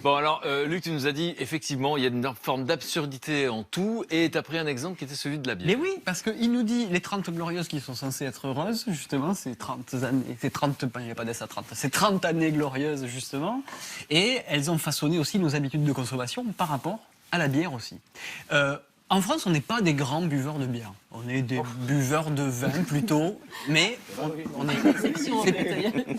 Bon, alors, Luc, tu nous as dit, effectivement, il y a une forme d'absurdité en tout, et tu as pris un exemple qui était celui de la bière. Mais oui, parce qu'il nous dit les 30 glorieuses qui sont censées être heureuses, justement, c'est 30 années, c'est 30, il n'y a pas d'ess à 30, c'est 30 années glorieuses, justement, et elles ont façonné aussi nos habitudes de consommation par rapport à la bière aussi. En France, on n'est pas des grands buveurs de bière. On est des buveurs de vin plutôt, mais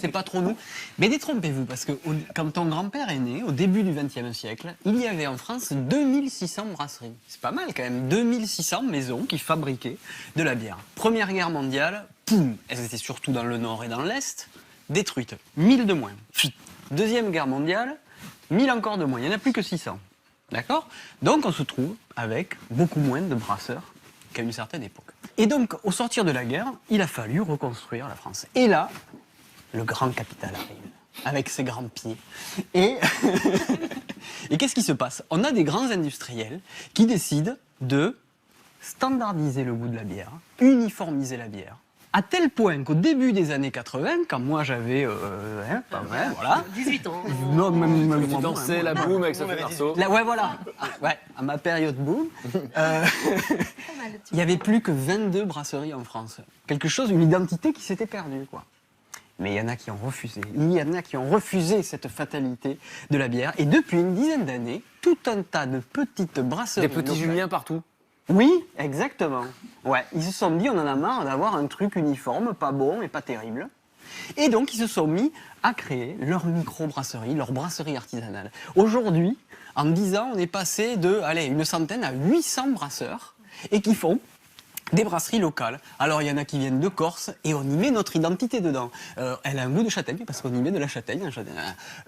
c'est pas trop nous. Mais détrompez-vous, parce que quand ton grand-père est né, au début du XXe siècle, il y avait en France 2600 brasseries. C'est pas mal quand même, 2600 maisons qui fabriquaient de la bière. Première guerre mondiale, poum, elles étaient surtout dans le nord et dans l'est, détruites. 1000 de moins. Deuxième guerre mondiale, 1000 encore de moins. Il n'y en a plus que 600. D'accord ? Donc on se trouve avec beaucoup moins de brasseurs qu'à une certaine époque. Et donc, au sortir de la guerre, il a fallu reconstruire la France. Et là, le grand capital arrive, avec ses grands pieds. Et, et qu'est-ce qui se passe ? On a des grands industriels qui décident de standardiser le goût de la bière, uniformiser la bière. À tel point qu'au début des années 80, quand moi j'avais voilà. 18 ans. Non, même Tu dansais la boum avec Sophie Marceau. Là, ouais, voilà. Ouais, à ma période boom, il n'y avait plus que 22 brasseries en France. Quelque chose, une identité qui s'était perdue, quoi. Mais il y en a qui ont refusé. Il y en a qui ont refusé cette fatalité de la bière. Et depuis une dizaine d'années, tout un tas de petites brasseries. Des petits locales. Juliens partout. Oui, exactement. Ouais, ils se sont dit, on en a marre d'avoir un truc uniforme, pas bon et pas terrible. Et donc, ils se sont mis à créer leur micro-brasserie, leur brasserie artisanale. Aujourd'hui, en 10 ans, on est passé de, une centaine à 800 brasseurs et qui font des brasseries locales. Alors, il y en a qui viennent de Corse et on y met notre identité dedans. Elle a un goût de châtaigne parce qu'on y met de la châtaigne.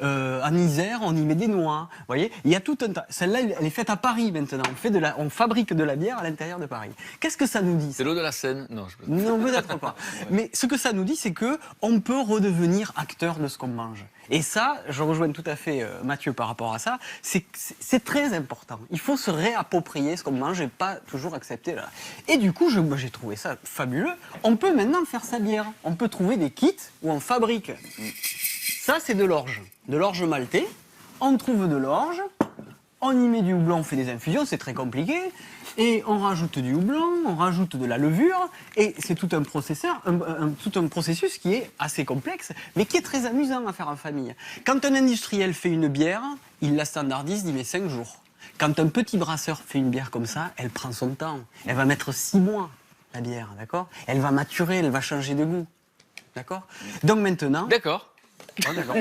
En Isère, on y met des noix. Vous voyez, il y a tout un tas. Celle-là, elle est faite à Paris maintenant. On fabrique de la bière à l'intérieur de Paris. Qu'est-ce que ça nous dit ? C'est l'eau de la Seine. Non, Non, peut-être pas. Mais ce que ça nous dit, c'est que on peut redevenir acteur de ce qu'on mange. Et ça, je rejoins tout à fait Mathieu par rapport à ça, c'est très important. Il faut se réapproprier ce qu'on mange et pas toujours accepter. Là. Et du coup, j'ai trouvé ça fabuleux. On peut maintenant faire sa bière. On peut trouver des kits où on fabrique. Ça, c'est de l'orge maltais. On trouve de l'orge, on y met du houblon, on fait des infusions, c'est très compliqué. Et on rajoute du houblon, on rajoute de la levure, et c'est tout un processus qui est assez complexe, mais qui est très amusant à faire en famille. Quand un industriel fait une bière, il la standardise, il met 5 jours. Quand un petit brasseur fait une bière comme ça, elle prend son temps. Elle va mettre 6 mois, la bière, d'accord ? Elle va maturer, elle va changer de goût, d'accord ? Donc maintenant... D'accord. Oh, d'accord.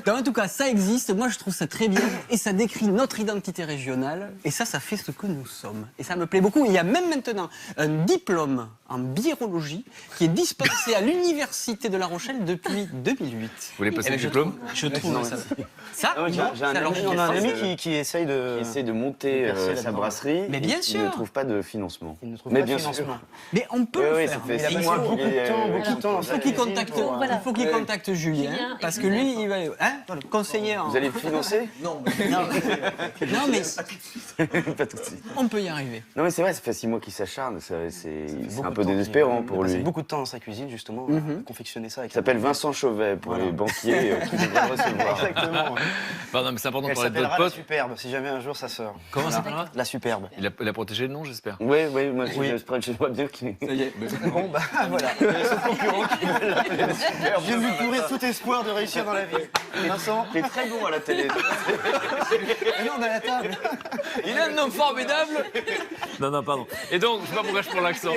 Donc, en tout cas, ça existe. Moi, je trouve ça très bien. Et ça décrit notre identité régionale. Et ça fait ce que nous sommes. Et ça me plaît beaucoup. Il y a même maintenant un diplôme en birologie qui est dispensé à l'Université de La Rochelle depuis 2008. Vous voulez passer Eh le ben, diplôme ? Je trouve ça. Ça, J'ai un alors, ami, On a un ami qui essaye de... essaie de monter percer sa là-dedans. brasserie. Mais bien Il sûr. ne trouve pas de financement. Il ne trouve Mais pas de bien financement. mais on peut le Oui, faire. ça fait Il a 6 passé mois beaucoup qu'il de temps, est... beaucoup de temps dans Il sa faut qu'il cuisine contacte, pour, voilà. il faut qu'il contacte Julien, Julien parce et que lui, Joseph. il va, conseiller en... Vous allez le financer? Non, mais Pas tout de suite. on peut y arriver. Non mais c'est vrai, ça fait 6 mois qu'il s'acharne, c'est beaucoup un de peu temps. désespérant Il a pour passé lui. beaucoup de temps dans sa cuisine, justement, à confectionner ça. Il s'appelle Vincent Chauvet pour Voilà. les banquiers qui devraient le recevoir. Exactement. Pardon, mais c'est important de Elle parler de votre s'appellera la pote. Superbe, si jamais un jour ça sort. Comment ça s'appellera ? La Superbe. Il a protégé le nom, j'espère. Oui, moi Oui. j'aimerais bien qu'il... Ça y est. Bon, bah voilà. Son concurrent qui veut l'appeler la Superbe. Je viens de lui pourrir tout espoir de réussir dans la vie. Vincent, T'es très bon à la télé. mais non, on est à la table. Il est un homme formidable. Non, pardon. Et donc, je sais pas pourquoi je prends l'accent.